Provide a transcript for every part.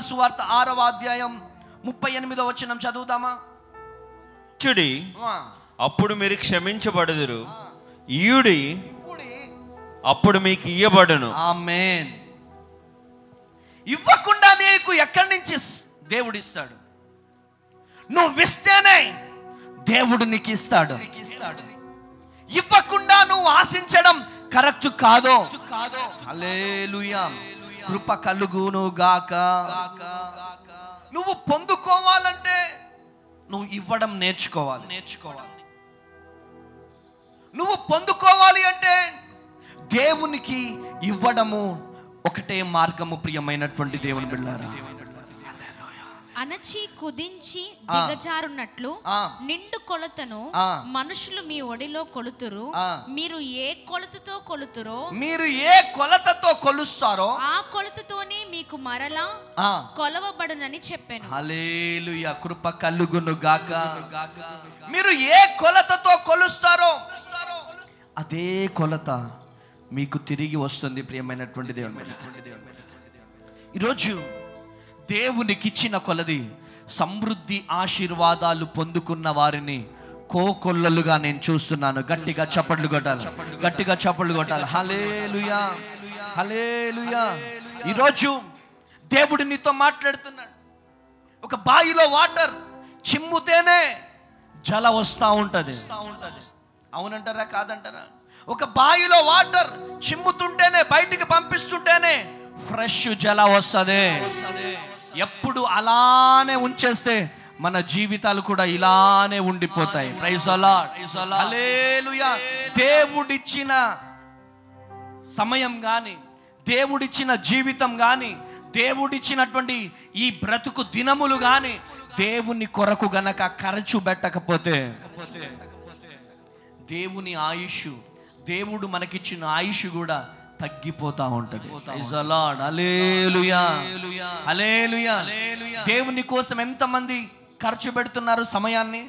సువార్త 6వ అధ్యాయం 38వ వచనం చదువుతామా? చుడి అప్పుడు మీరు క్షమించబడుదురు, ఇయుడి అప్పుడు మీకు ఇయ్యబడును. ఆమేన్. ఇవ్వకుండా నీకు ఎక్కడి నుంచి దేవుడు ఇస్తాడు? నువ్వు ఇస్తేనే దేవుడు నీకు ఇస్తాడు. ఇవ్వకుండా నువ్వు ఆశించడం కరెక్ట్ కాదు. హల్లెలూయా. కృప కలుగును గాక. నువ్వు పొందుకోవాలంటే నువ్వు ఇవ్వడం నేర్చుకోవాలి. నువ్వు పొందుకోవాలి అంటే దేవునికి ఇవ్వడము ఒకటే మార్గము. ప్రియమైనటువంటి దేవుని బిడ్డలారా, అణచి కుదించి దిగజారున్నట్లు నిండు కొలతను మనుషులు మీ ఒడిలో కొలుతురు. మీరు ఏ కొలతతో కొలుతురో, మీరు ఏ కొలతతో కొలుస్తారో ఆ కొలతతోనే మీకు మరలా కొలవబడునని చెప్పాను. హల్లెలూయా. కృప కలుగును గాక. మీరు ఏ కొలతతో కొలుస్తారో అదే కొలత మీకు తిరిగి వస్తుంది. ప్రియమైనటువంటి దేవుని, ఈరోజు దేవునికి ఇచ్చిన కొలది సమృద్ధి ఆశీర్వాదాలు పొందుకున్న వారిని కోకొల్లలుగా నేను చూస్తున్నాను. గట్టిగా చప్పట్లు కొట్టాలి, గట్టిగా చప్పట్లు కొట్టాలి. హల్లెలూయా, హల్లెలూయా. ఈరోజు దేవుడు నీతో మాట్లాడుతున్నాడు. ఒక బావిలో వాటర్ చిమ్ముతేనే జల వస్తూ ఉంటుంది. అవునంటారా కాదంటారా? ఒక బావిలో వాటర్ చిమ్ముతుంటేనే, బయటికి పంపిస్తుంటేనే ఫ్రెష్ జల వస్తుంది. ఎప్పుడు అలానే ఉంచేస్తే మన జీవితాలు కూడా ఇలానే ఉండిపోతాయి. ప్రైజ్ ది లార్డ్, హల్లెలూయా. దేవుడిచ్చిన సమయం కానీ, దేవుడిచ్చిన జీవితం కానీ, దేవుడిచ్చినటువంటి ఈ బ్రతుకు దినములు కానీ దేవుని కొరకు గనక ఖర్చు పెట్టకపోతే దేవుని ఆయుష్, దేవుడు మనకిచ్చిన ఆయుష్ కూడా తగ్గిపోతా ఉంటది. ప్రైజ్ ది లార్డ్, హల్లెలూయా, హల్లెలూయా. దేవుని కోసం ఎంతమంది ఖర్చు పెడుతున్నారు సమయాన్ని?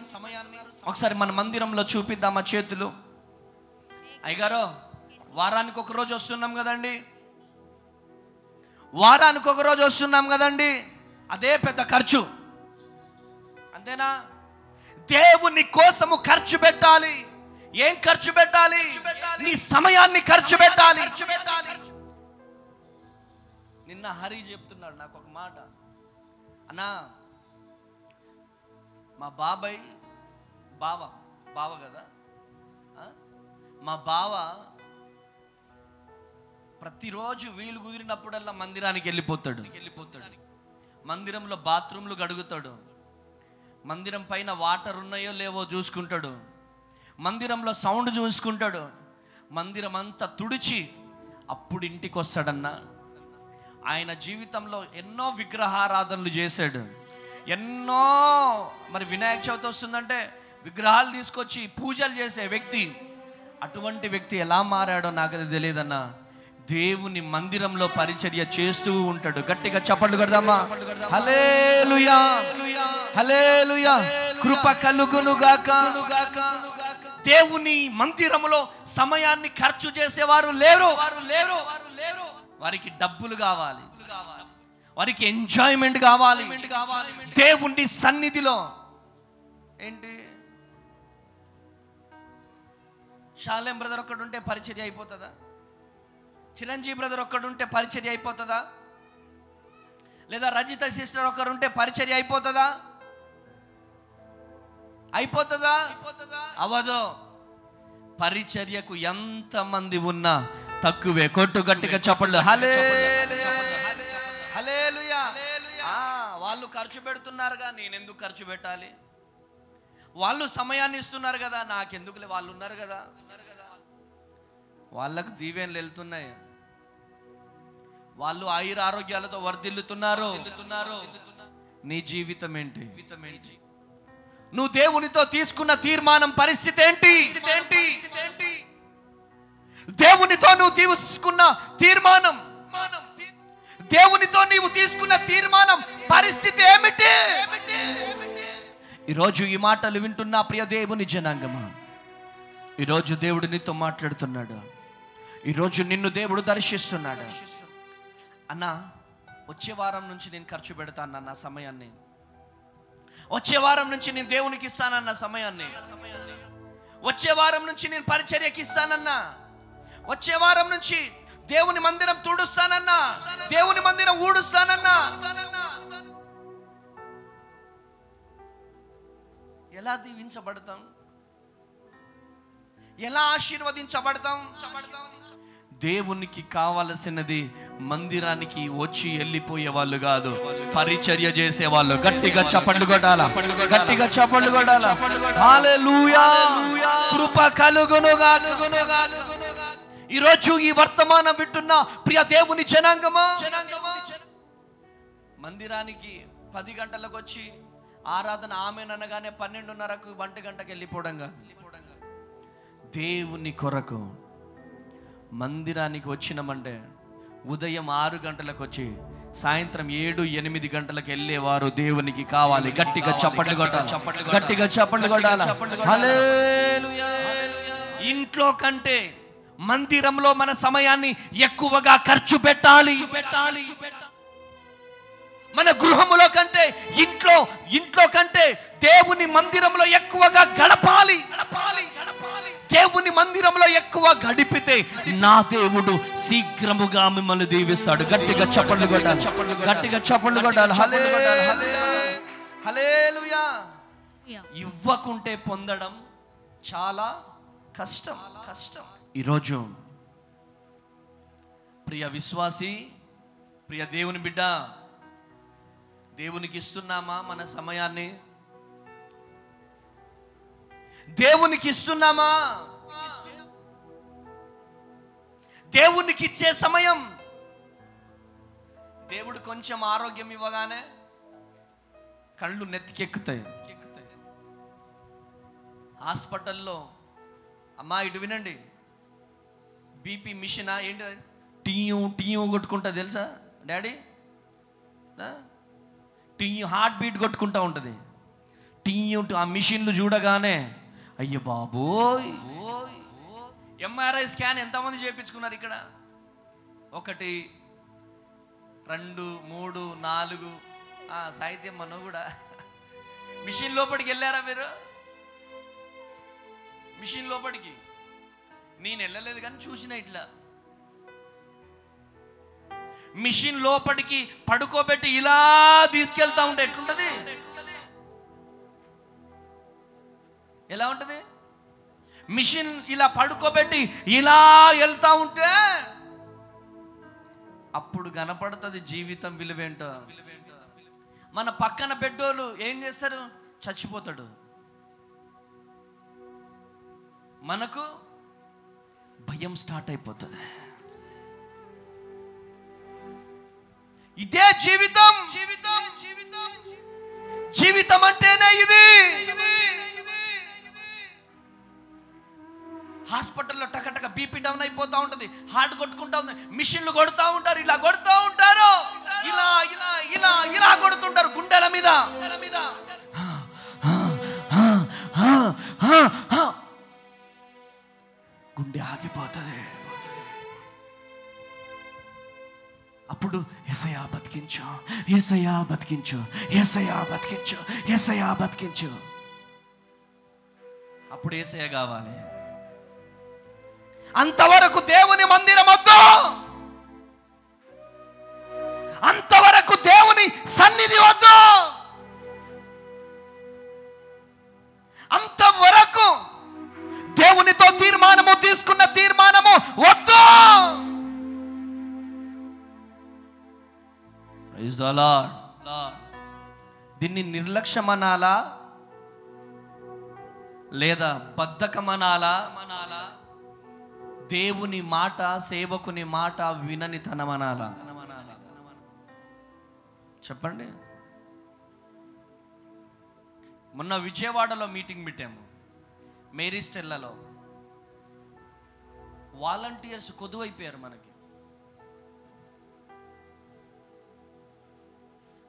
ఒకసారి మన మందిరంలో చూపిద్దామా చేతులు? అయ్యగారు, వారానికి ఒక రోజు వస్తున్నాం కదండి, వారానికి ఒక రోజు వస్తున్నాం కదండి, అదే పెద్ద ఖర్చు. అంతేనా? దేవుని కోసము ఖర్చు పెట్టాలి. ఏం ఖర్చు పెట్టాలి? నీ సమయాన్ని ఖర్చు పెట్టాలి. నిన్న హరి చెప్తున్నాడు నాకు ఒక మాట. అన్నా, మా బాబాయ్ బావ కదా, మా బావ ప్రతిరోజు వీలు కుదిరినప్పుడల్లా మందిరానికి వెళ్ళిపోతాడు. మందిరంలో బాత్రూమ్లు గడుగుతాడు, మందిరం పైన వాటర్ ఉన్నాయో లేవో చూసుకుంటాడు, మందిరంలో సౌండ్ చూసుకుంటాడు, మందిరం అంతా తుడిచి అప్పుడు ఇంటికి వస్తాడన్నా. ఆయన జీవితంలో ఎన్నో విగ్రహారాధనలు చేశాడు, ఎన్నో. మరి వినాయక చవితి వస్తుందంటే విగ్రహాలు తీసుకొచ్చి పూజలు చేసే వ్యక్తి. అటువంటి వ్యక్తి ఎలా మారాడో నాకు అది తెలియదన్నా. దేవుని మందిరంలో పరిచర్య చేస్తూ ఉంటాడు. గట్టిగా చప్పట్లు కొడదామా? హల్లెలూయా, హల్లెలూయా. కృప కలుగును గాక. దేవుని మందిరములో సమయాన్ని ఖర్చు చేసేవారు లేరు. వారికి డబ్బులు కావాలి, వారికి ఎంజాయ్మెంట్ కావాలి. దేవుని సన్నిధిలో ఏంటి, షాలేం బ్రదర్ ఒక్కడు ఉంటే పరిచర్య అయిపోతుందా? చిరంజీవి బ్రదర్ ఒక్కడు ఉంటే పరిచర్య అయిపోతుందా? లేదా రజిత సిస్టర్ ఒకరు ఉంటే పరిచర్య అయిపోతుందా? అయిపోతుందా? అవదో. పరిచర్యకు ఎంతమంది ఉన్నా తక్కువే. కొట్టు గట్టిగా చప్పట్లు. హల్లెలూయా, హల్లెలూయా. వాళ్ళు ఖర్చు పెడుతున్నారుగా, నేనెందుకు ఖర్చు పెట్టాలి? వాళ్ళు సమయాన్ని ఇస్తున్నారు కదా, నాకెందుకులే, వాళ్ళు ఉన్నారు కదా. వాళ్ళకు దీవెనలు వెళ్తున్నాయి, వాళ్ళు ఆయుర ఆరోగ్యాలతో వర్ధిల్లుతున్నారు. నీ జీవితం ఏంటి? నువ్వు దేవునితో తీసుకున్న తీర్మానం పరిస్థితి ఏంటి? దేవునితో నువ్వు తీసుకున్న తీర్మానం, దేవునితో నీవు తీసుకున్న తీర్మానం పరిస్థితి ఏమిటి? ఈరోజు ఈ మాటలు వింటున్నా ప్రియ దేవుని జనాంగమా, ఈరోజు దేవుడు నీతో మాట్లాడుతున్నాడు. ఈరోజు నిన్ను దేవుడు దర్శిస్తున్నాడు. అన్నా, వచ్చే వారం నుంచి నేను ఖర్చు పెడతాను నా సమయాన్ని, వచ్చే వారం నుంచి నేను దేవునికి ఇస్తానన్న సమయాన్ని, వచ్చే వారం నుంచి నేను పరిచర్యకి ఇస్తానన్నా, వచ్చే వారం నుంచి దేవుని మందిరం తుడుస్తానన్నా, దేవుని మందిరం ఊడుస్తానన్నా. ఎలా దీవించబడతాం? ఎలా ఆశీర్వదించబడతాం? దేవునికి కావలసినది మందిరానికి వచ్చి వెళ్ళిపోయే వాళ్ళు కాదు, పరిచర్య చేసే వాళ్ళు. గట్టిగా చప్పట్లు కొట్టాలా, గట్టిగా చప్పట్లు కొట్టాలా. హల్లెలూయా, కృప కలుగునుగాక. ఈరోజు ఈ వర్తమానం వింటున్న ప్రియ దేవుని జనాంగమా, మందిరానికి 10 గంటలకు వచ్చి ఆరాధన ఆమెననగానే 12:30కు 1 గంటకు వెళ్ళిపోవడం కాదు. దేవుని కొరకు మందిరానికి వచ్చినామంటే ఉదయం 6 గంటలకు వచ్చి సాయంత్రం 7-8 గంటలకు వెళ్ళేవారు దేవునికి కావాలి. గట్టిగా చప్పట్లు కొట్టాలి, గట్టిగా చప్పట్లు కొట్టాలి. హల్లెలూయా. ఇంట్లో కంటే మందిరంలో మన సమయాన్ని ఎక్కువగా ఖర్చు పెట్టాలి. మన గృహములో కంటే ఇంట్లో కంటే దేవుని మందిరంలో ఎక్కువగా గడపాలి. దేవుని మందిరంలో ఎక్కువ గడిపితే నా దేవుడు శీఘ్రముగా మిమ్మల్ని దీవిస్తాడు. గట్టిగా చప్పట్లు కొట్టాలి, గట్టిగా చప్పట్లు కొట్టాలి. హల్లెలూయా. ఇవ్వకుంటే పొందడం చాలా కష్టం. ఈరోజు ప్రియ విశ్వాసి, ప్రియ దేవుని బిడ్డ, దేవునికి ఇస్తున్నామా మన సమయాన్ని? దేవునికి ఇస్తున్నామా? దేవునికి ఇచ్చే సమయం. దేవుడు కొంచెం ఆరోగ్యం ఇవ్వగానే కళ్ళు నెత్తికెక్కుతాయి. హాస్పిటల్లో అమ్మా ఇటు వినండి, బీపీ మిషనా ఏంటి, టీయూ కొట్టుకుంటా తెలుసా డాడీ? టీయూ హార్ట్ బీట్ కొట్టుకుంటా ఉంటుంది. టీయూ ఆ మిషన్లు చూడగానే అయ్యో బాబోయ్. ఎంఆర్ఐ స్కాన్ ఎంతమంది చేయించుకున్నారు ఇక్కడ? 1, 2, 3, 4. సాహిత్యం మనం కూడా మిషన్ లోపలికి వెళ్ళారా మీరు? మిషన్ లోపలికి నేను వెళ్ళలేదు కానీ చూసిన ఇట్లా మిషన్ లోపలికి పడుకోబెట్టి ఇలా తీసుకెళ్తా ఉంటే ఎట్లుంటది? ఎలా ఉంటది? మిషన్ ఇలా పడుకోబెట్టి ఇలా వెళ్తా ఉంటే అప్పుడు కనపడుతుంది జీవితం విలువేంటో. మన పక్కన బెడ్డోళ్ళు ఏం చేస్తారు? చచ్చిపోతాడు. మనకు భయం స్టార్ట్ అయిపోతుంది. ఇదే జీవితం. జీవితం అంటేనే ఇది. హాస్పిటల్లో టకటక బీపీ డౌన్ అయిపోతా ఉంటుంది, హార్ట్ కొట్టుకుంటా ఉంది, మిషన్లు కొడుతూ ఉంటారు, ఇలా కొడుతూ ఉంటారు, ఇలా ఇలా ఇలా ఇలా కొడుతుంటారు గుండెల మీద. గుండె ఆగిపోతుంది. అప్పుడు యేసయ్యా బతికించు, యేసయ్యా బతికించు, యేసయ్యా బతికించు, యేసయ్యా బతికించు. అప్పుడు యేసయ్య కావాలి. అంతవరకు దేవుని మందిరం వద్దు, అంతవరకు దేవుని సన్నిధి వద్దు, అంతవరకు దేవునితో తీసుకున్న తీర్మానము వద్దు. దీన్ని నిర్లక్ష్యం అనాలా లేదా బద్ధకం అనాలా? దేవుని మాట, సేవకుని మాట వినని తనమనాలా? చెప్పండి. మొన్న విజయవాడలో మీటింగ్ పెట్టాము, మేరీ స్టెల్లలో. వాలంటీర్స్ కొదువైపోయారు మనకి.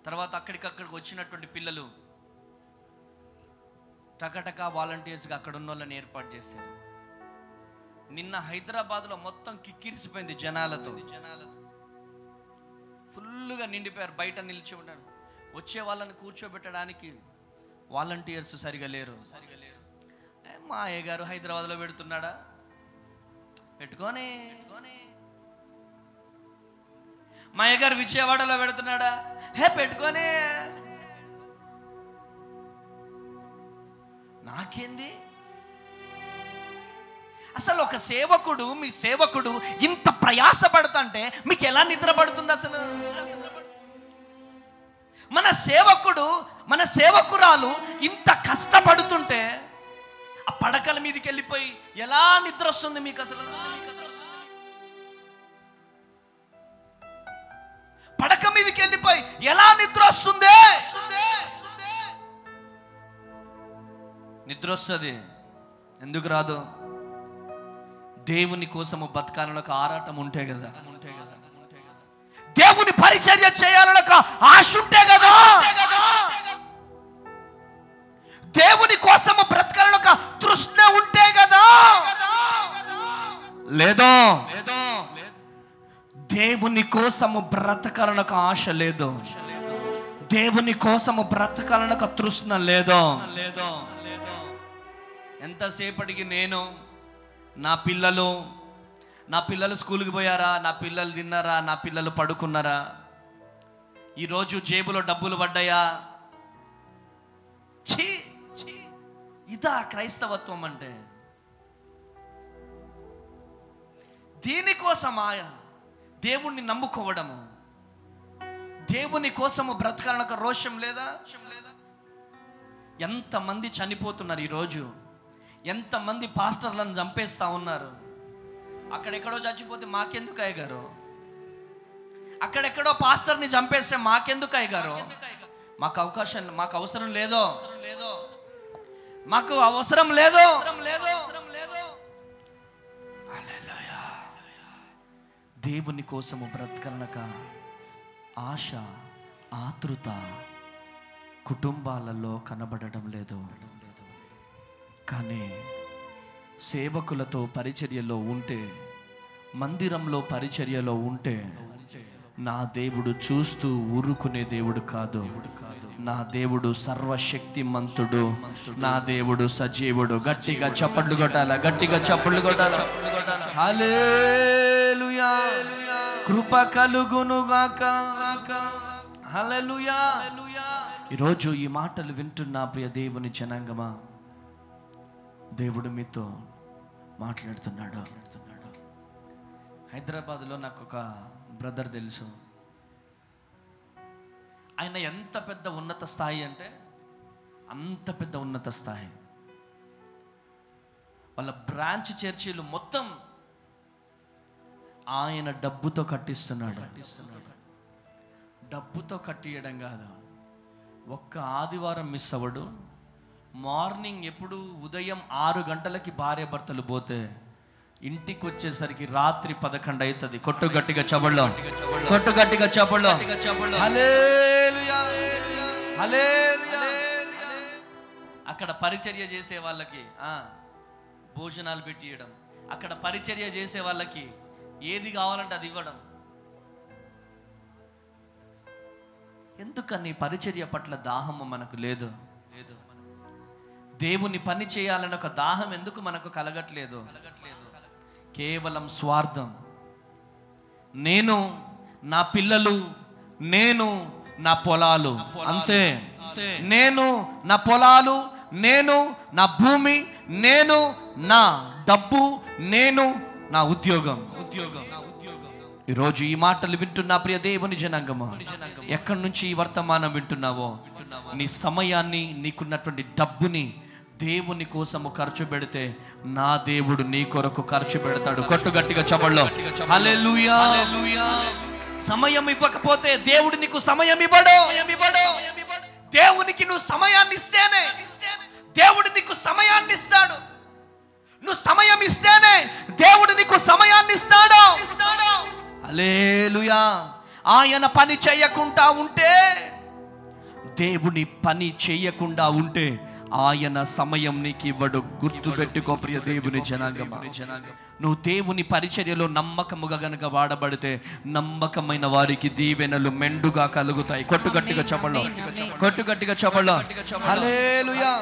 తర్వాత అక్కడికక్కడికి వచ్చినటువంటి పిల్లలు టకటకా వాలంటీర్స్గా అక్కడ ఉన్న వాళ్ళని ఏర్పాటు చేశారు. నిన్న హైదరాబాద్లో మొత్తం కిక్కిరిసిపోయింది జనాలతో. ఫుల్గా నిండిపోయారు. బయట నిలిచి ఉన్నారు. వచ్చే వాళ్ళని కూర్చోబెట్టడానికి వాలంటీర్స్ సరిగా లేరు. మా అయ్యగారు హైదరాబాద్లో పెడుతున్నాడా, పెట్టుకోనే. మా అయ్యగారు విజయవాడలో పెడుతున్నాడా, పెట్టుకోనే. నాకేంది? అసలు ఒక సేవకుడు, మీ సేవకుడు ఇంత ప్రయాసపడుతుంటే మీకు ఎలా నిద్ర పడుతుంది? అసలు మన సేవకుడు, మన సేవకురాలు ఇంత కష్టపడుతుంటే ఆ పడకల మీదకి వెళ్ళిపోయి ఎలా నిద్ర వస్తుంది మీకు? అసలు పడక మీదకి వెళ్ళిపోయి ఎలా నిద్ర వస్తుంది? నిద్ర వస్తుంది. ఎందుకు రాదు? దేవుని కోసము బతకాలని ఒక ఆరాటం ఉంటే కదా, దేవుని పరిచర్య చేయాలని ఒక ఆశ ఉంటే కదా, దేవుని కోసము బ్రతకాలని ఒక తృష్ణ ఉంటే కదా. లేదో దేవుని కోసము బ్రతకాలని ఒక ఆశ లేదు, దేవుని కోసము బ్రతకాలని ఒక తృష్ణ లేదో. ఎంతసేపటికి నేను నా పిల్లలు స్కూల్కి పోయారా, నా పిల్లలు తిన్నారా, నా పిల్లలు పడుకున్నారా, ఈరోజు జేబులో డబ్బులు పడ్డాయా? ఛీ, ఇదా క్రైస్తవత్వం అంటే? దీనికోసమా దేవుణ్ణి నమ్ముకోవడము? దేవుని కోసము బ్రతకాలని ఒక రోషం లేదా? ఎంతమంది చనిపోతున్నారు ఈరోజు, ఎంతమంది పాస్టర్లను చంపేస్తా ఉన్నారు. అక్కడెక్కడో చచ్చిపోతే మాకెందుకు అయ్యగారు? అక్కడెక్కడో పాస్టర్ని చంపేస్తే మాకెందుకు అయ్యగారు? మాకు అవసరం లేదో, మాకు అవసరం లేదో. దేవుని కోసము బ్రతకనక ఆశ, ఆతృత కుటుంబాలలో కనబడడం లేదు. కానీ సేవకులతో పరిచర్యలో ఉంటే, మందిరంలో పరిచర్యలో ఉంటే నా దేవుడు చూస్తూ ఊరుకునే దేవుడు కాదు. నా దేవుడు సర్వశక్తిమంతుడు, నా దేవుడు సజీవుడు. గట్టిగా చప్పట్లు కొట్టాలా, గట్టిగా చప్పట్లు కొట్టాలా. హల్లెలూయా, కృప కలుగును గాక. హల్లెలూయా. ఈరోజు ఈ మాటలు వింటున్న ప్రియ దేవుని జనాంగమా, దేవుడు మీతో మాట్లాడుతున్నాడు. హైదరాబాద్లో నాకు ఒక బ్రదర్ తెలుసు. ఆయన ఎంత పెద్ద ఉన్నత స్థాయి అంటే అంత పెద్ద ఉన్నత స్థాయి. వాళ్ళ బ్రాంచ్ చర్చీలు మొత్తం ఆయన డబ్బుతో కట్టిస్తున్నాడు. డబ్బుతో కట్టియడం కాదు, ఒక్క ఆదివారం మిస్ అవ్వడు. మార్నింగ్ ఎప్పుడు ఉదయం 6 గంటలకి భార్య భర్తలు పోతే ఇంటికి వచ్చేసరికి రాత్రి 11 అవుతుంది. కొట్టు గట్టిగా చబళ్ళో, కొట్టు గట్టిగా చబళ్ళో. హల్లెలూయా, హల్లెలూయా. అక్కడ పరిచర్య చేసే వాళ్ళకి భోజనాలు పెట్టి ఇవ్వడం, అక్కడ పరిచర్య చేసే వాళ్ళకి ఏది కావాలంటే అది ఇవ్వడం. ఎందుకని పరిచర్య పట్ల దాహము మనకు లేదు? దేవుని పని చేయాలని ఒక దాహం ఎందుకు మనకు కలగట్లేదు? కేవలం స్వార్థం. నేను, నా పిల్లలు, నేను, నా పొలాలు, అంతే. నేను, నా పొలాలు, నేను, నా భూమి, నేను, నా డబ్బు, నేను, నా ఉద్యోగం. ఈరోజు ఈ మాటలు వింటున్న ప్రియ దేవుని జనాంగమా, ఎక్కడి నుంచి ఈ వర్తమానం వింటున్నావో, నీ సమయాన్ని, నీకున్నటువంటి డబ్బుని దేవుని కోసము ఖర్చు పెడితే నా దేవుడు నీ కొరకు ఖర్చు పెడతాడు. కొట్టు గట్టిగా చబళ్ళో. హల్లెలూయా. సమయం ఇవ్వకపోతే దేవుడు నీకు సమయం ఇవ్వడు. దేవునికి నువ్వు సమయాన్ని ఇస్తేనే దేవుడు నీకు సమయాన్ని ఇస్తాడు. నువ్వు సమయం ఇస్తేనే దేవుడు నీకు సమయాన్ని ఇస్తాడు. హల్లెలూయా. ఆయన పని చేయకుండా ఉంటే, దేవుని పని చేయకుండా ఉంటే ఆయన సమయం నీకు ఇవ్వడు. గుర్తు పెట్టుకో ప్రియ దేవుని జనాంగమా. నువ్వు దేవుని పరిచర్యలో నమ్మకముగా గనక వాడబడితే నమ్మకమైన వారికి దీవెనలు మెండుగా కలుగుతాయి. కొట్టుగట్టిగా చెప్పలో, కొట్టుగట్టిగా చెప్పలో. హల్లెలూయా.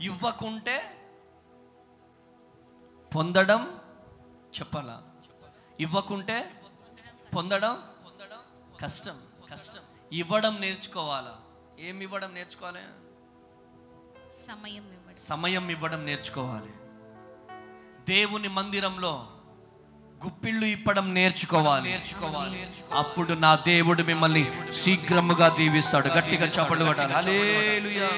ఇవ్వకుంటే పొందడం చెప్పాలా? ఇవ్వకుంటే పొందడం కష్టం. కష్టం. ఇవ్వడం నేర్చుకోవాలా? ఏమి ఇవ్వడం నేర్చుకోవాలి? సమయం ఇవ్వడం నేర్చుకోవాలి. దేవుని మందిరంలో గుప్పిళ్ళు ఇప్పడం నేర్చుకోవాలి. అప్పుడు నా దేవుడు మిమ్మల్ని శీఘ్రముగా దీవిస్తాడు. గట్టిగా చప్పట్లు కొట్టాలి. హల్లెలూయా.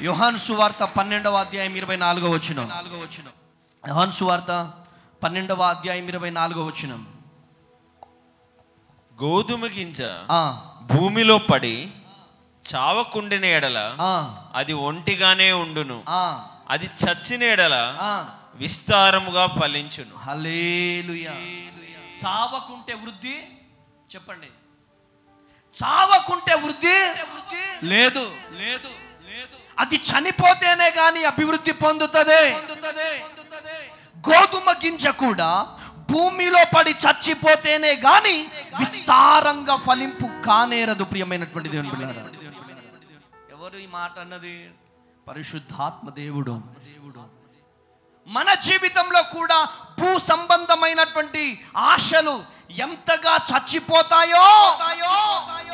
యోహాను సువార్త 12వ అధ్యాయం 24వ వచనం. యోహాను సువార్త 12వ అధ్యాయం 24వ వచనం. గోధుమ గింజ భూమిలో పడి చావకుండిన ఎడల అది ఒంటిగానే ఉండును, అది చచ్చిన ఎడల విస్తారముగా ఫలించును. హల్లెలూయా. చావకుంటే వృద్ధి చెప్పండి. చావకుంటే వృద్ధి లేదు. లేదు. అది చనిపోతేనే గాని అభివృద్ధి పొందుతుంది. గోధుమ గింజ కూడా భూమిలో పడి చచ్చిపోతేనే గాని విస్తారంగా ఫలింపు కానేరదు. ప్రియమైనటువంటి దేవుని బిడ్డలారా, ఎవరు ఈ మాట అన్నది? పరిశుద్ధాత్మ దేవుడు. మన జీవితంలో కూడా భూ సంబంధమైనటువంటి ఆశలు ఎంతగా చచ్చిపోతాయో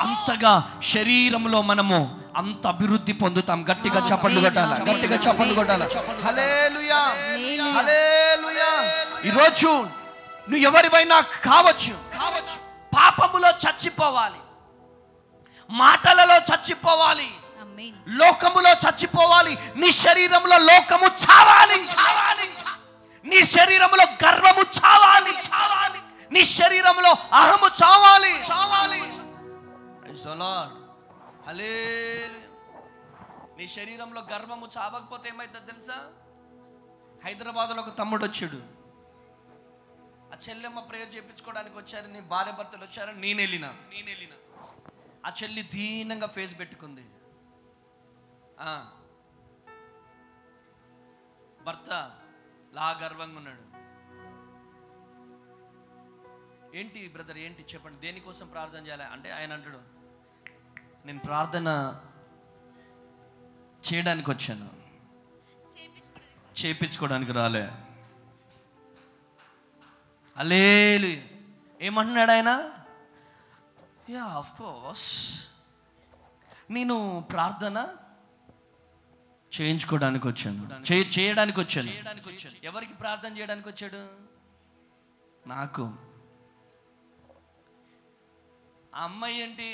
అంతగా శరీరంలో మనము అంత అభివృద్ధి పొందుతాం. గట్టిగా చప్పట్లు కొట్టాలి. గట్టిగా చప్పట్లు కొట్టాలి. హల్లెలూయా. హల్లెలూయా. ఈరోజు నువ్వు ఎవరివైనా కావచ్చు. పాపములో చచ్చిపోవాలి, మాటలలో చచ్చిపోవాలి, లోకములో చచ్చిపోవాలి. నీ శరీరంలో లోకము చావాలి. నీ శరీరంలో గర్వము చావాలి. నీ శరీరంలో అహము చావాలి. నీ శరీరంలో గర్వము చావకపోతే ఏమైతుంది తెలుసా? హైదరాబాద్లో ఒక తమ్ముడు వచ్చాడు. ఆ చెల్లెమ్మ ప్రేయర్ చేయించుకోవడానికి వచ్చారు, నీ భార్య భర్తలు వచ్చారని నేను వెళ్ళిన. ఆ చెల్లి దీనంగా ఫేస్ పెట్టుకుంది. భర్త లా గర్వంగా ఉన్నాడు. ఏంటి బ్రదర్, ఏంటి చెప్పండి, దేనికోసం ప్రార్థన చేయాలి అంటే ఆయన అంటాడు, నేను ప్రార్థన చేయడానికి వచ్చాను, చేయించుకోవడానికి రాలే. హల్లెలూయా. ఏమంటున్నాడు ఆయన? యా ఆఫ్ కోర్స్ నేను ప్రార్థన చేయించుకోవడానికి వచ్చాను, చేయడానికి వచ్చాను. ఎవరికి ప్రార్థన చేయడానికి వచ్చాడు? నాకు. ఆ అమ్మాయి ఏంటి?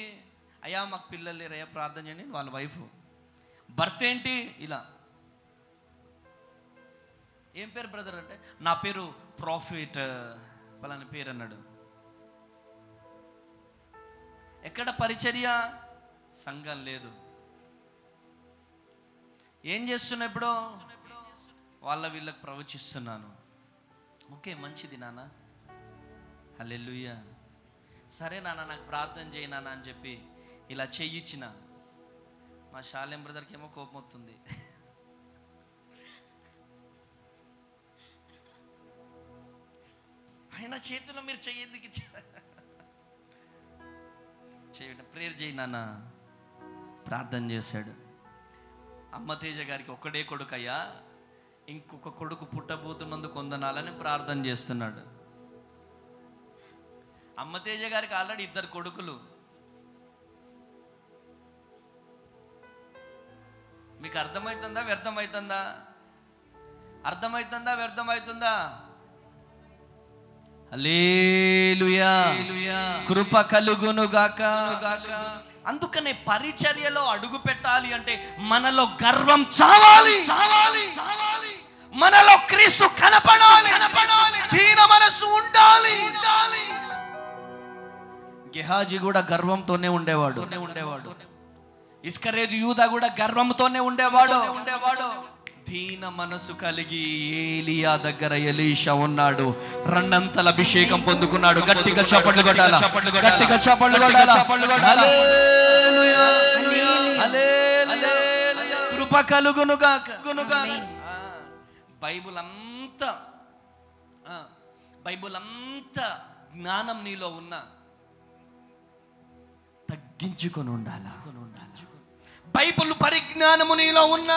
అయ్యా మాకు పిల్లలు లేరు, అయ్యా ప్రార్థన చేయండి. వాళ్ళ వైఫ్. భర్త ఏంటి? ఇలా. ఏం పేరు బ్రదర్ అంటే, నా పేరు ప్రాఫిట్ పలాని పేరు అన్నాడు. ఎక్కడ పరిచర్య? సంఘం లేదు. ఏం చేస్తున్నా ఇప్పుడు? వీళ్ళకి ప్రవచిస్తున్నాను. ఓకే, మంచిది నాన్న. హల్లెలూయా. సరే నాన్న, నాకు ప్రార్థన చేయి నాన్న అని చెప్పి ఇలా చెయ్యిచ్చిన. మా శాలెం బ్రదర్కి ఏమో కోపం వస్తుంది. ఆయన చేతిలో మీరు చెయ్యేందుకు ఇచ్చారు? చేయండి, ప్రేయర్ చేయి నాన్న. ప్రార్థన చేశాడు. అమ్మ తేజ గారికి ఒక్కడే కొడుకు అయ్యా, ఇంకొక కొడుకు పుట్టబోతున్నందుకు కొందనాలని ప్రార్థన చేస్తున్నాడు. అమ్మ తేజ గారికి ఆల్రెడీ 2 కొడుకులు. మీకు అర్థమవుతుందా వ్యర్థమవుతుందా? అర్థమవుతుందా వ్యర్థమవుతుందా? హల్లెలూయా. కృప కలుగును గాక. అందుకనే పరిచర్యలో అడుగు పెట్టాలి అంటే మనలో గర్వం చావాలి. మనలో క్రీస్తు కనపడాలి. దీన మనసు ఉండాలి. గెహాజీ కూడా గర్వంతోనే ఉండేవాడు. ఇస్కరేతు యూదా కూడా గర్వంతోనే ఉండేవాడు. దీన మనసు కలిగి ఏలియా దగ్గర ఎలీషా ఉన్నాడు. 2 అంతల అభిషేకం పొందుకున్నాడు. గట్టిగా చప్పట్లు కొట్టాలి. గట్టిగా చప్పట్లు కొట్టాలి. హల్లెలూయా. హల్లెలూయా. కృప కలుగునుగాక. బైబుల్ అంతా జ్ఞానం నీలో ఉన్నా తగ్గించుకొని ఉండాలా. బైబుల్ పరిజ్ఞానము నీలో ఉన్నా,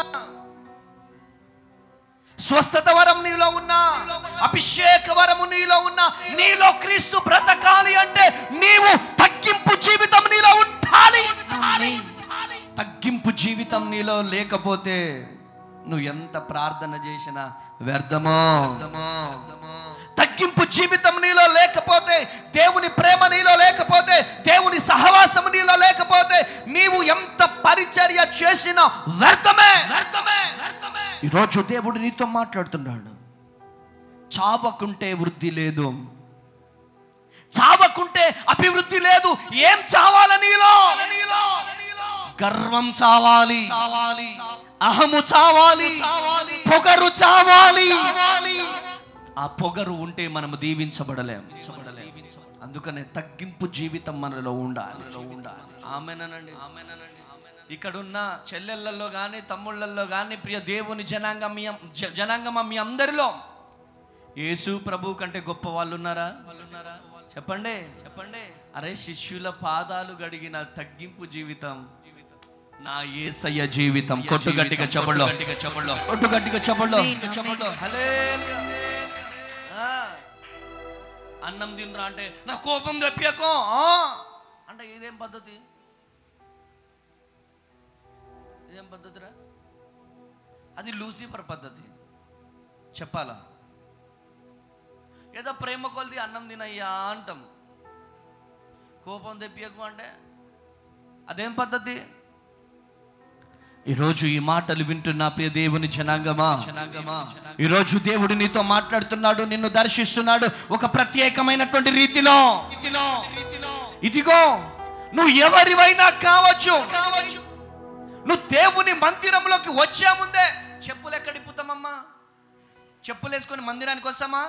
స్వస్థత వరం నీలో ఉన్నా, అభిషేక వరము నీలో ఉన్నా, నీలో క్రీస్తు బ్రతకాలి అంటే నీవు తగ్గింపు జీవితం నీలో ఉండాలి. తగ్గింపు జీవితం నీలో లేకపోతే నువ్వు ఎంత ప్రార్థన చేసినా వ్యర్థమో. తగ్గింపు జీవితం నీలో లేకపోతే, దేవుని ప్రేమ నీలో లేకపోతే, దేవుని సహవాసం నీలో లేకపోతే, నీవు ఎంత పరిచర్య చేసినా వ్యర్థమే. ఈరోజు దేవుడు నీతో మాట్లాడుతున్నాడు. చావకుంటే వృద్ధి లేదు, చావకుంటే అభివృద్ధి లేదు. ఏం చావాలి నీలో? గర్వం చావాలి, అహము చావాలి, పొగరు చావాలి. ఆ పొగరు ఉంటే మనము దీవించబడలేం. అందుకనే తగ్గింపు జీవితం మనలో ఉండాలి. ఆమేనండి. ఇక్కడున్న చెల్లెళ్ళల్లో కానీ తమ్ముళ్ళల్లో కానీ ప్రియ దేవుని జనాంగమా మీ అందరిలో యేసు ప్రభు కంటే గొప్ప వాళ్ళు ఉన్నారా? చెప్పండి. అరే, శిష్యుల పాదాలు గడిగిన తగ్గింపు జీవితం నా యేసయ్య జీవితం. కొట్టు గట్టిగా చపడలో. అన్నం తినరా అంటే నా కోపం తెప్పియకో అంటే ఇదేం పద్ధతి? ఇదేం పద్ధతిరా? అది లూసిఫర్ పద్ధతి. చెప్పాలా? ఏదో ప్రేమ కొలిది అన్నం తినయ్యా అంటాం. కోపం తెప్పియకు అంటే అదేం పద్ధతి? ఈరోజు ఈ మాటలు వింటున్న ప్రియ దేవుని జనాంగమా, ఈరోజు దేవుడు నీతో మాట్లాడుతున్నాడు, నిన్ను దర్శిస్తున్నాడు ఒక ప్రత్యేకమైనటువంటి రీతిలో. ఇదిగో, నువ్వు ఎవరివైనా కావచ్చు. నువ్వు దేవుని మందిరంలోకి వచ్చే ముందే చెప్పులు ఎక్కడిప్పుతామమ్మా? చెప్పులు వేసుకొని మందిరానికి వస్తామా?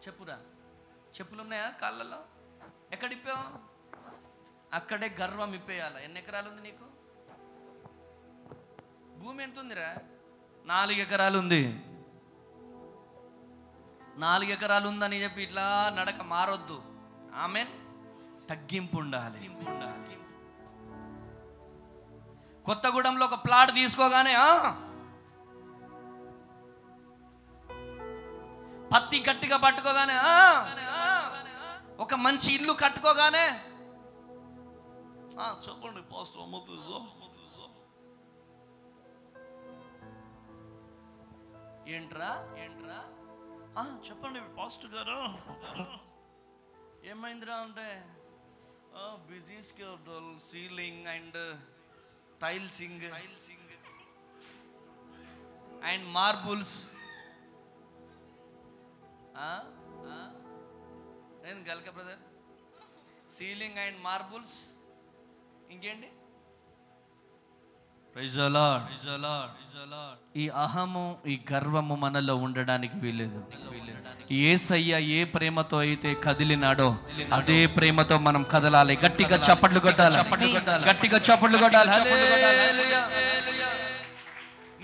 చెప్పురా, చెప్పులు ఉన్నాయా కాళ్ళలో? ఎక్కడిప్పావు? అక్కడే గర్వం ఇప్పేయాల. ఎన్ని ఎకరాలు ఉంది నీకు? భూమి ఎంత ఉందిరా? 4 ఎకరాలు ఉంది. 4 ఎకరాలు ఉందని చెప్పి ఇట్లా నడక మారొద్దు. ఆమెన్. తగ్గింపు ఉండాలి. కొత్తగూడెంలో ఒక ప్లాట్ తీసుకోగానే పత్తి గట్టిగా పట్టుకోగానే, ఒక మంచి ఇల్లు కట్టుకోగానే చెప్పండి పాస్టర్ ఏంట్రా చెప్పండి పాస్టర్ గారు ఏమైందిరా అంటే బిజీ స్కెడ్యూల్, సీలింగ్ అండ్ టైల్సింగ్ అండ్ మార్బుల్స్. నేను గల్క బ్రదర్, సీలింగ్ అండ్ మార్బుల్స్, ఇంకేంటి? ఈ అహము, ఈ గర్వము మనలో ఉండడానికి వీలేదు. యేసయ్య ఏ ప్రేమతో అయితే కదిలినాడో అదే ప్రేమతో మనం కదలాలి. గట్టిగా చప్పట్లు కొట్టాలి.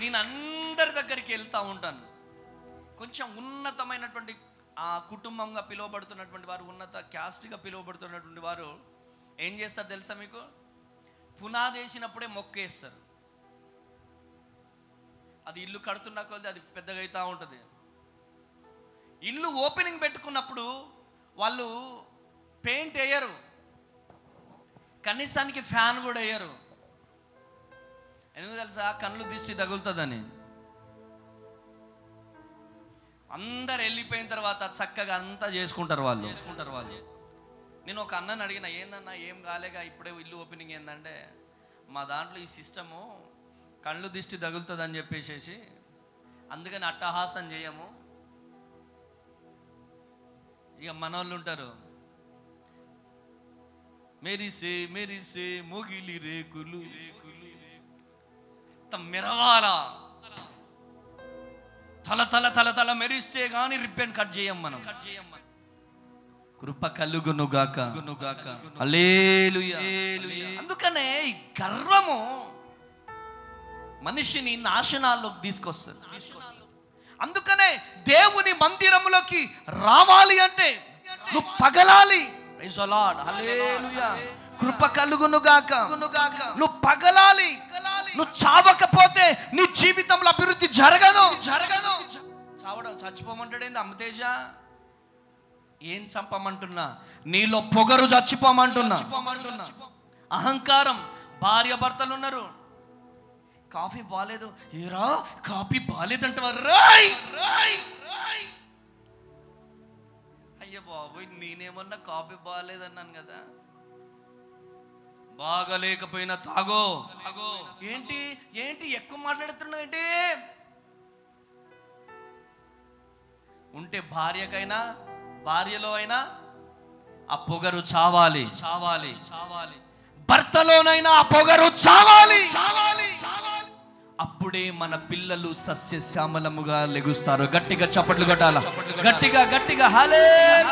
నేను అందరి దగ్గరికి వెళ్తా ఉంటాను. కొంచెం ఉన్నతమైనటువంటి ఆ కుటుంబంగా పిలువబడుతున్నటువంటి వారు, ఉన్నత క్యాస్ట్గా పిలువబడుతున్నటువంటి వారు ఏం చేస్తారు తెలుసా మీకు? పునాది వేసినప్పుడే మొక్కేస్తారు. అది ఇల్లు కడుతున్న కొద్ది అది పెద్దగా అవుతూ ఉంటుంది. ఇల్లు ఓపెనింగ్ పెట్టుకున్నప్పుడు వాళ్ళు పెయింట్ వేయరు, కనీసానికి ఫ్యాన్ కూడా వేయరు. ఎందుకు తెలుసా? కళ్ళు దిష్టి తగులుతుందని. అందరు వెళ్ళిపోయిన తర్వాత చక్కగా అంతా చేసుకుంటారు వాళ్ళు. నేను ఒక అన్నని అడిగిన, ఏందన్నా ఏం కాలేగా ఇప్పుడే ఇల్లు ఓపెనింగ్ ఏంటంటే, మా దాంట్లో ఈ సిస్టము కళ్ళు దిష్టి తగులుతుంది అని చెప్పేసి అందుకని అట్టహాసం చేయము. ఇక మనోళ్ళు ఉంటారు, మెరిసే మెరిసే మొగిలి రేకులు మెరవాలా, తల తల తల తల మెరిస్తే కానీ రిబ్బన్ కట్ చేయం మనం. కృప కలుగునుగాక. హల్లెలూయా. అందుకనే ఈ గర్వము మనిషిని నాశనాల్లోకి తీసుకొస్తుంది. అందుకనే దేవుని మందిరంలోకి రావాలి అంటే నువ్వు పగలాలి. ప్రైజ్ ది లార్డ్, హల్లెలూయా. కృప కలుగును గాక. నువ్వు పగలాలి. నువ్వు చావకపోతే నీ జీవితంలో అభివృద్ధి జరగదు. చావడం చచ్చిపోమంటాడేంది అమ్మతేజ? ఏం చంపమంటున్నా? నీలో పొగరు చచ్చిపోమంటున్నా. అహంకారం. భార్య భర్తలు ఉన్నారు, కాఫీ బాగాలేదు, ఏరా కాఫీ బాగాలేదంటవా? అయ్యో బాబోయ్, నేనేమన్నా కాఫీ బాగాలేదన్నాను కదా. బాగలేకపోయినా తాగో. ఏంటి ఏంటి ఎక్కువ మాట్లాడుతున్నావు ఏంటి? ఉంటే భార్యకైనా భార్యలో అయినా ఆ పొగరు చావాలి. భర్తలోనైనా ఆ పొగరు చావాలి. అప్పుడే మన పిల్లలు సస్యశ్యామలముగా లెగుస్తారు. గట్టిగా చప్పట్లు కొట్టాల, గట్టిగా హల్లెలూయా.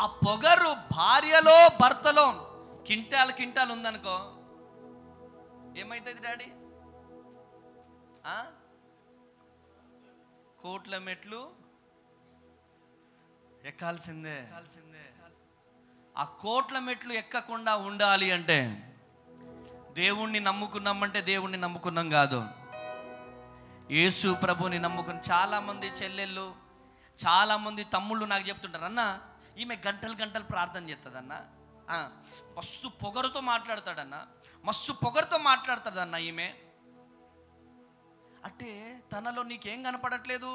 ఆ పొగరు భార్యలో భర్తలో కింటాలు ఉందనుకో, ఏమైతుంది డాడీ? కోట్ల మెట్లు ఎక్కాల్సిందే. ఆ కోట్ల మెట్లు ఎక్కకుండా ఉండాలి అంటే దేవుణ్ణి నమ్ముకున్నామంటే దేవుణ్ణి నమ్ముకున్నాం కాదు, యేసు ప్రభుని నమ్ముకుని. చాలామంది చెల్లెళ్ళు, చాలామంది తమ్ముళ్ళు నాకు చెప్తుంటారు, అన్న ఈమె గంటలు ప్రార్థన చేస్తుందన్న, మస్తు పొగరుతో మాట్లాడతాడన్న ఈమె అంటే తనలో నీకేం కనపడట్లేదు?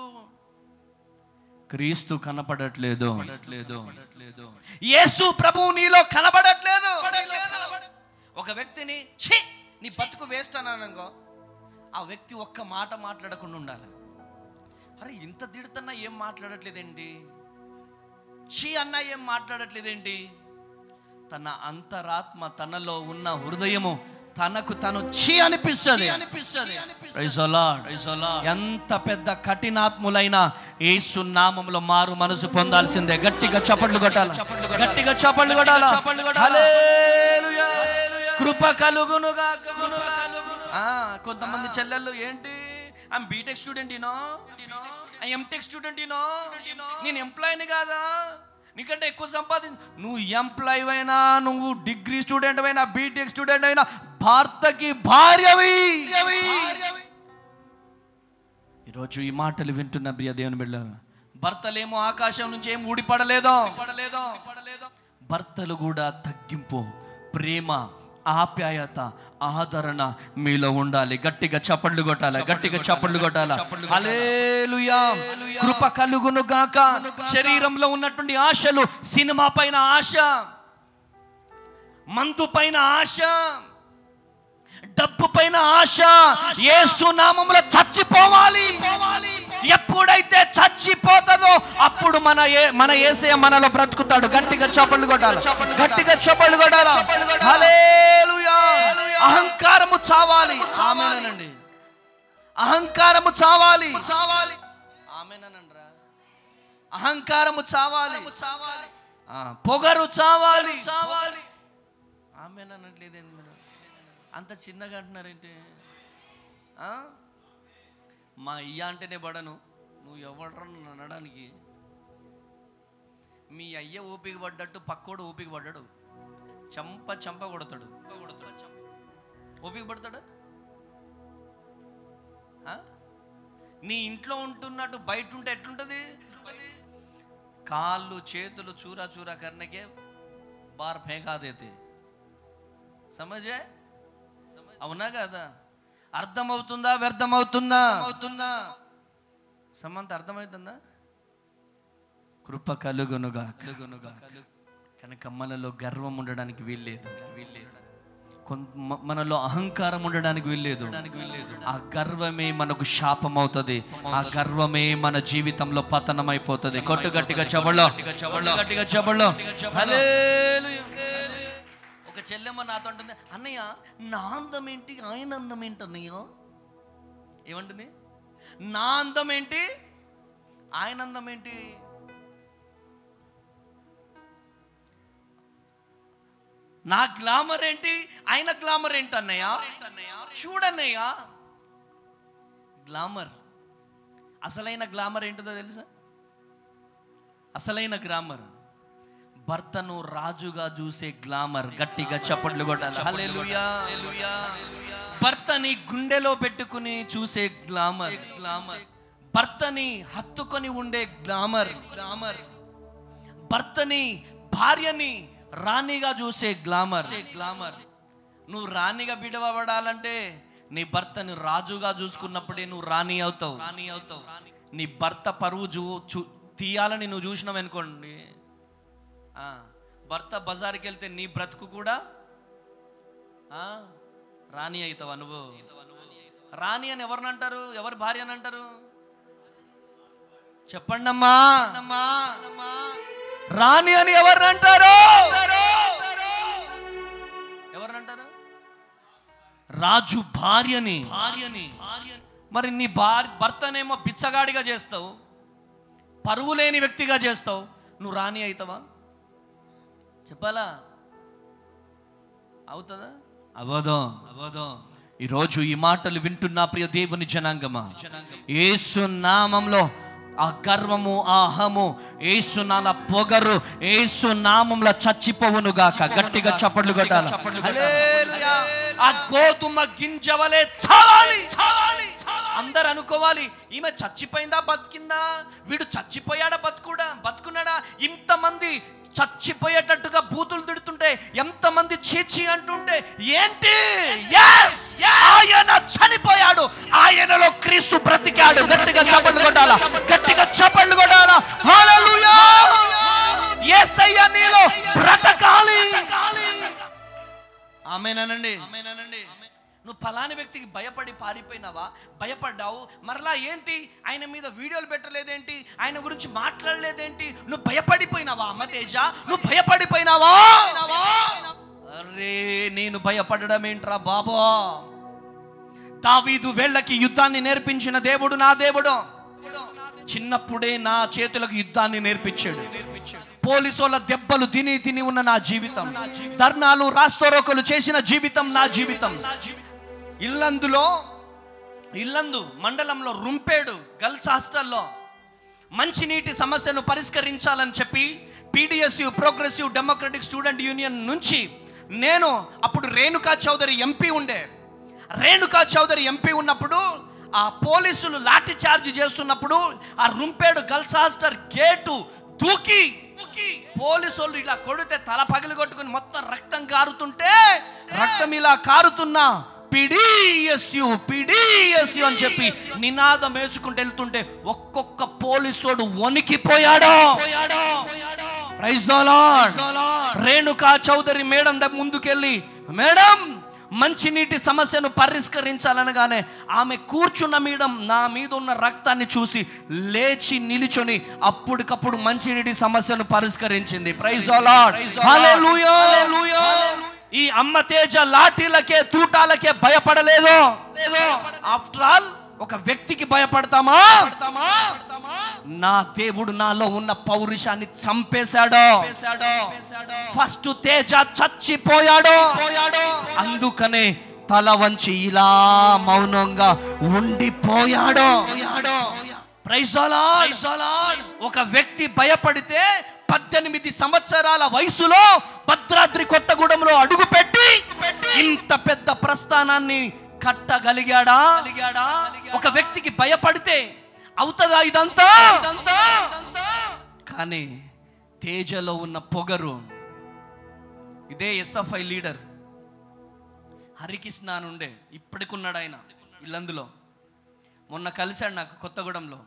క్రీస్తు కనపడట్లేదు. యేసు ప్రభువు నీలో కనపడట్లేదు. ఒక వ్యక్తిని ఛీ నీ బతుకు వేస్ట్ అన్నాననుకో, ఆ వ్యక్తి ఒక్క మాట మాట్లాడకుండా ఉండాలి. అరే ఇంత తిడుతున్నా ఏం మాట్లాడట్లేదేంటి? ఛీ అన్నా ఏం మాట్లాడట్లేదేంటి? తన అంతరాత్మ, తనలో ఉన్న హృదయము తనకు తను ఛీ అనిపిస్తుంది. ఎంత పెద్ద కఠినాత్ములైనా యేసు నామములో మారు మనసు పొందాల్సిందే. గట్టిగా చప్పట్లు కొట్టాలి. హల్లెలూయా. కృప కలుగును గాక. కొంతమంది చెల్లెళ్ళు ఏంటి, I'm BTech student MTech student నేను ఎంప్లాయీని కాదా, నీకంటే ఎక్కువ నువ్వు ఎంప్లాయీ అయినా, నువ్వు డిగ్రీ స్టూడెంట్ అయినా, బీటెక్ స్టూడెంట్ అయినా, భర్తకి భార్యవి. ఈరోజు ఈ మాటలు వింటున్న ప్రియ దేవుని బిడ్డలారా, భర్తలేమో ఆకాశం నుంచి ఏం ఊడిపడలేదో, భర్తలు కూడా తగ్గింపు, ప్రేమ, ఆప్యాయత, ఆదరణ మీలో ఉండాలి. గట్టిగా చప్పట్లు కొట్టాలి. హల్లెలూయా. కృప కలుగును గాక. శరీరంలో ఉన్నటువంటి ఆశలు, సినిమా పైన ఆశ, మందు పైన ఆశ, డబ్బు పైన ఆశ యేసు నామములో చచ్చిపోవాలి. ఎప్పుడైతే చచ్చిపోతుందో అప్పుడు మన యేసయ్య మనలో బ్రతుకుతాడు. గట్టిగా చప్పట్లు కొట్టాలి. హల్లెలూయా. అహంకారము చావాలి. ఆమేనండి. అహంకారము చావాలి. ఆమేనండ్రా. అహంకారము చావాలి. పొగరు చావాలి. ఆమేనట్లేదేంటి? అంత చిన్నగా అంటున్నారేంటి? మా అయ్య అంటేనే పడను, నువ్వు ఎవడరా అనడానికి? మీ అయ్య ఓపిక పడ్డట్టు పక్కోడు ఓపిక పడ్డాడు, చంప కొడతాడు. ఓపిక పడతాడు? నీ ఇంట్లో ఉంటున్నట్టు బయట ఉంటే ఎట్లుంటుంది? కాళ్ళు చేతులు చూరా కర్ణకే బార్ ఫేకాదేతే. సమజే? అవునా కదా? అర్థమవుతుందా? వ్యర్థమవుతుందా? సమంత అర్థమవుతుందా? కృప కలుగునుగా. కనుక మనలో గర్వం ఉండడానికి వీల్లేదు. మనలో అహంకారం ఉండడానికి వీల్లేదు. ఆ గర్వమే మనకు శాపం అవుతుంది. ఆ గర్వమే మన జీవితంలో పతనం అయిపోతుంది. గట్టిగా చెబడలో. ఒక చెల్లెమ్మ నాతో అంటుంది, అన్నయ్య నా అందం ఏంటి, ఆయన అందం ఏంటి అన్నయ్య? ఏమంటుంది? నా అందం ఏంటి, ఆయన అందం ఏంటి? నా గ్లామర్ ఏంటి, ఆయన గ్లామర్ ఏంటి అన్నయ్య? చూడన్నయ్య, గ్లామర్, అసలైన గ్లామర్ ఏంటిదో తెలుసా? అసలైన గ్లామర్ భర్తను రాజుగా చూసే గ్లామర్. గట్టిగా చప్పట్లు కొట్టాలి. హల్లెలూయా. భర్తని గుండెలో పెట్టుకుని చూసే గ్లామర్. భర్తని హత్తుకొని ఉండే గ్లామర్. భర్తని, భార్యని రాణిగా చూసే గ్లామర్. నువ్వు రాణిగా బిడవబడాలంటే నీ భర్తని రాజుగా చూసుకున్నప్పుడే నువ్వు రాణి అవుతావు. నీ భర్త పరువు తీయాలని నువ్వు చూసినావు అనుకోండి, భర్త బజార్కి వెళ్తే నీ బ్రతుకు కూడా రాణి అవుతావా నువ్వు? రాణి అని ఎవరిని అంటారు? ఎవరు భార్య అని అంటారు? చెప్పండి అమ్మా. రాణి అని ఎవరిని అంటారు? ఎవరినంటారు? రాజు భార్యని. మరి నీ భర్తనేమో బిచ్చగాడిగా చేస్తావు, పరువు లేని వ్యక్తిగా చేస్తావు, నువ్వు రాణి అవుతావా? చెప్పాలా? అవుతుందా? అవ్వదు. ఈరోజు ఈ మాటలు వింటున్నా ప్రియ దేవుని జనాంగమా, యేసు నామంలో ఆ గర్వము, ఆ అహము, యేసు నామ పొగరు యేసు నామంలో చచ్చిపోవును గాక. గట్టిగా చప్పట్లు కొట్టాలి. హల్లెలూయా. ఆ గోధుమ గింజవలే చావాలి. అందరు అనుకోవాలి, ఈమె చచ్చిపోయిందా బతికిందా, వీడు చచ్చిపోయాడా బతుకున్నాడా? ఇంతమంది చచ్చిపోయేటట్టుగా బూతులు తిడుతుంటే, ఎంతమంది చీచి అంటుంటే ఏంటి? ఆయన చనిపోయాడు, ఆయనలో క్రీస్తు బ్రతికాడు. గట్టిగా చప్పట్లు కొట్టాలా. హల్లెలూయా. యేసయ్య నీలో బ్రతకాలి. ఆమేనండి. నువ్వు ఫలాని వ్యక్తికి భయపడి పారిపోయినావా? భయపడ్డావు, మరలా ఏంటి ఆయన మీద వీడియోలు పెట్టలేదేంటి, ఆయన గురించి మాట్లాడలేదేంటి? నువ్వు భయపడిపోయినావా అమ్మ తేజ? నువ్వు భయపడిపోయినావా? అరే నేను భయపడడం ఏంట్రా బాబా? దావీదు వేళ్ళకి యుద్ధాన్ని నేర్పించిన దేవుడు నా దేవుడు. చిన్నప్పుడే నా చేతులకు యుద్ధాన్ని నేర్పించాడు. పోలీసుల దెబ్బలు తిని ఉన్న నా జీవితం, ధర్నాలు రాస్తోరోకలు చేసిన జీవితం నా జీవితం. ఇల్లందు మండలంలో రుంపేడు గర్ల్స్ హాస్టల్లో మంచినీటి సమస్యను పరిష్కరించాలని చెప్పి PDSU progressive democratic student union నుంచి నేను, అప్పుడు రేణుకా చౌదరి ఎంపీ ఉన్నప్పుడు ఆ పోలీసులు లాఠీ చార్జ్ చేస్తున్నప్పుడు ఆ రుంపేడు గర్ల్స్ హాస్టల్ గేటు దూకి పోలీసు వాళ్ళు ఇలా కొడితే తల పగిలి కొట్టుకుని మొత్తం రక్తం కారుతుంటే, రక్తం ఇలా కారుతున్నా PDSU అని చెప్పి నినాదం వేసుకుంటూ వెళ్తుంటే ఒక్కొక్క పోలీసోడు వణికిపోయాడు. Praise the Lord. Renuka Chowdhury madam ముందుకెళ్ళి, మేడం మంచినీటి సమస్యను పరిష్కరించాలనగానే ఆమె కూర్చున్న మేడం నా మీద ఉన్న రక్తాన్ని చూసి లేచి నిలిచొని అప్పటికప్పుడు మంచినీటి సమస్యను పరిష్కరించింది. Praise the Lord. హల్లెలూయా. ఈ అమ్మ తేజ లాఠీలకే తూటాలకే భయపడలేదు. ఆఫ్టర్ ఆల్ ఒక వ్యక్తికి భయపడతామా? నా దేవుడు నాలో ఉన్న పౌరుషాన్ని చంపేశాడు. ఫస్ట్ తేజ చచ్చిపోయాడు. అందుకనే తల వంచి ఇలా మౌనంగా ఉండిపోయాడు. Praise the Lord. ఒక వ్యక్తి భయపడితే 18 సంవత్సరాల వయసులో భద్రాద్రి కొత్తగూడెంలో అడుగుపెట్టి ఇంత పెద్ద ప్రస్థానాన్ని కట్టగలిగాడా? ఒక వ్యక్తికి భయపడితే అవుతుందా ఇదంతా? కానీ తేజలో ఉన్న పొగరు, ఇదే SFI లీడర్ హరికృష్ణ అని ఉండే, ఇప్పటికున్నాడు ఆయన ఇల్లందులో. మొన్న కలిశాడు నాకు కొత్తగూడెంలో.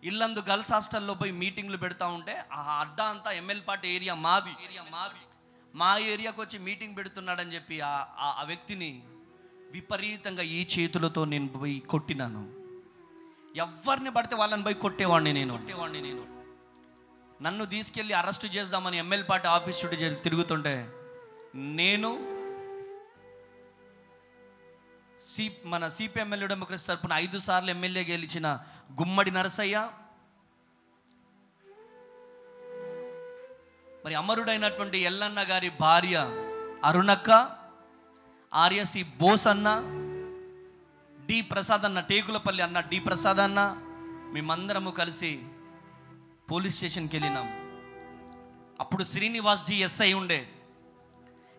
ఇల్లందు గర్ల్స్ హాస్టల్లో పోయి మీటింగ్లు పెడతా ఉంటే ఆ అడ్డా అంతా ఎమ్మెల్పాటి ఏరియా మాది. మా ఏరియాకి వచ్చి మీటింగ్ పెడుతున్నాడని చెప్పి ఆ వ్యక్తిని విపరీతంగా ఈ చేతులతో నేను పోయి కొట్టినాను. ఎవరిని పడితే వాళ్ళని పోయి కొట్టేవాడిని నేను. నన్ను తీసుకెళ్ళి అరెస్ట్ చేద్దామని ఎమ్మెల్పాటి ఆఫీస్ చుట్టూ తిరుగుతుంటే నేను మన CPM డెమోక్రసీ తరపున 5 సార్లు ఎమ్మెల్యే గెలిచిన గుమ్మడి నరసయ్య, మరి అమరుడైనటువంటి ఎల్లన్న గారి భార్య అరుణక్క, ఆర్యసి బోస్ అన్న, డి ప్రసాద్ అన్న, టేకులపల్లి అన్న డి ప్రసాద్ అన్న, మేమందరము కలిసి పోలీస్ స్టేషన్కి వెళ్ళినాం. అప్పుడు శ్రీనివాస్జీ ఎస్ఐ ఉండే.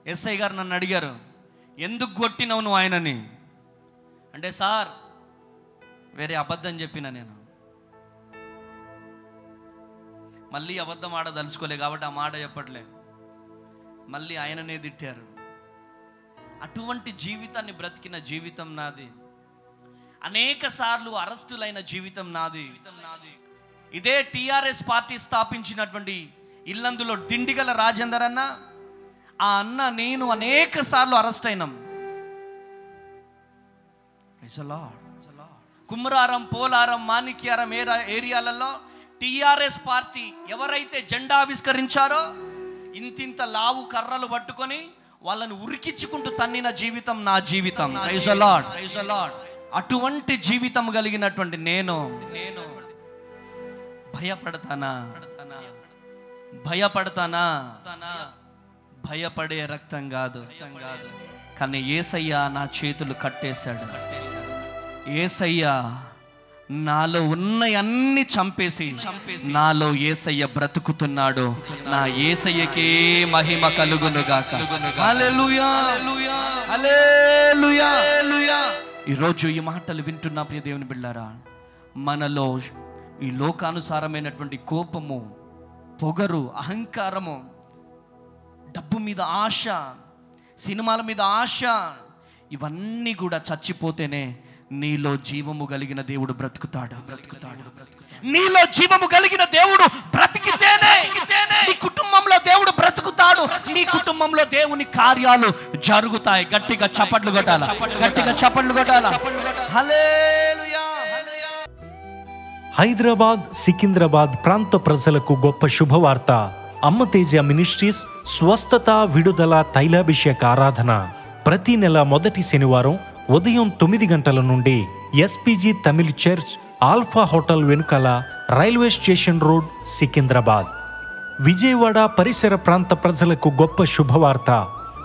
ఎస్ఐ గారు నన్ను అడిగారు, ఎందుకు కొట్టినావు నువ్వు ఆయనని అంటే, సార్ వేరే అబద్ధం చెప్పిన నేను, మళ్ళీ అబద్ధం ఆడదలుచుకోలే కాబట్టి ఆ మాట చెప్పట్లే, మళ్ళీ ఆయననే తిట్టారు. అటువంటి జీవితాన్ని బ్రతికిన జీవితం నాది. అనేక సార్లు అరెస్టులైన జీవితం నాది. ఇదే టిఆర్ఎస్ పార్టీ స్థాపించినటువంటి ఇల్లందులో దిండిగల రాజేందర్ అన్న, ఆ అన్న నేను అనేక సార్లు అరెస్ట్ అయినాం. కుమ్రారం, పోలారం, మాణిక్యారం ఏరియాలలో టిఆర్ఎస్ పార్టీ ఎవరైతే జెండా ఆవిష్కరించారో ఇంతింత లావు కర్రలు పట్టుకొని వాళ్ళని ఉరికించుకుంటూ తన్నిన జీవితం నా జీవితం. Praise the Lord, praise the Lord. అటువంటి జీవితం కలిగినటువంటి నేను భయపడతానా? భయపడే రక్తం కాదు, కానీ యేసయ్య నా చేతులు కట్టేశాడు. యేసయ్య నాలో ఉన్న అన్ని చంపేసి నాలో యేసయ్య బ్రతుకుతున్నాడు. నా యేసయ్యకే మహిమ కలుగునుగాక. హల్లెలూయా, హల్లెలూయా. ఈరోజు ఈ మాటలు వింటున్న ప్రియ దేవుని బిడ్డలారా, మనలో ఈ లోకానుసారమైనటువంటి కోపము, పొగరు, అహంకారము, డబ్బు మీద ఆశ, సినిమాల మీద ఆశ, ఇవన్నీ కూడా చచ్చిపోతేనే నీలో జీవము కలిగిన దేవుడు బ్రతుకుతాడు. నీలో జీవము కలిగిన దేవుడు బ్రతికితేనే నీ కుటుంబంలో దేవుడు బ్రతుకుతాడు. నీ కుటుంబంలో దేవుని కార్యాలు జరుగుతాయి. గట్టిగా చప్పట్లు కొట్టాలి, గట్టిగా చప్పట్లు కొట్టాలి. హల్లెలూయా. హైదరాబాద్, సికింద్రాబాద్ ప్రాంత ప్రజలకు గొప్ప శుభవార్త. అమ్మతేజ మినిస్ట్రీస్ స్వస్థత, విడుదల, తైలాభిషేక ఆరాధన ప్రతి నెల మొదటి శనివారం ఉదయం 9 గంటల నుండి SPG Tamil church, Alpha hotel వెనుకల, railway station road, Secunderabad. Vijayawada పరిసర ప్రాంత ప్రజలకు గొప్ప శుభవార్త.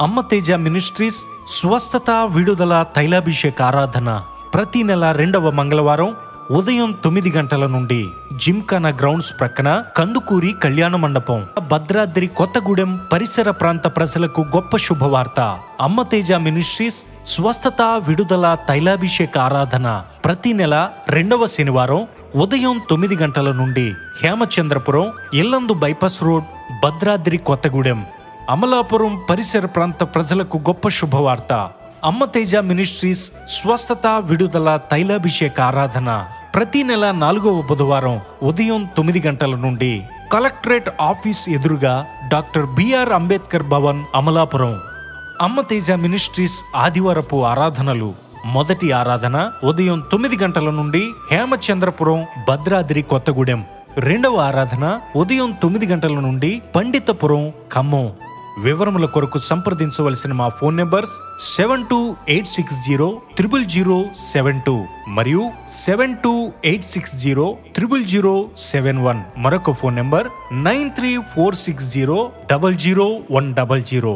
అమ్మతేజ మినిస్ట్రీస్ స్వస్థత, విడుదల, తైలాభిషేక ఆరాధన ప్రతి నెల 2వ మంగళవారం ఉదయం 9 గంటల నుండి జిమ్ఖానా గ్రౌండ్స్ ప్రక్కన కందుకూరి కళ్యాణ మండపం, భద్రాద్రి కొత్తగూడెం పరిసర ప్రాంత ప్రజలకు గొప్ప శుభవార్త. అమ్మతేజ మినిస్ట్రీస్ స్వస్థత, విడుదల, తైలాభిషేక ఆరాధన ప్రతి నెల 2వ శనివారం ఉదయం 9 గంటల నుండి హేమచంద్రపురం, ఇల్లందు బైపాస్ రోడ్, భద్రాద్రి కొత్తగూడెం, అమలాపురం పరిసర ప్రాంత ప్రజలకు గొప్ప శుభవార్త. అమ్మతేజ మినిస్ట్రీస్ స్వస్థత, విడుదల, తైలాభిషేక ఆరాధన ప్రతి నెల 4వ బుధవారం ఉదయం 9 గంటల నుండి కలెక్టరేట్ ఆఫీస్ ఎదురుగా doctor BR Ambedkar Bhavan, Amalapuram. Ammateja ministries ఆదివారపు ఆరాధనలు. మొదటి ఆరాధన ఉదయం 9 గంటల నుండి హేమచంద్రపురం, భద్రాద్రి కొత్తగూడెం. 2వ ఆరాధన ఉదయం 9 గంటల నుండి పండితపురం, ఖమ్మం. వివరముల కొరకు సంప్రదించవలసిన మా ఫోన్ నెంబర్స్ 7286000072 మరియు 7286000071. మరొక ఫోన్ నెంబర్ 9346000100.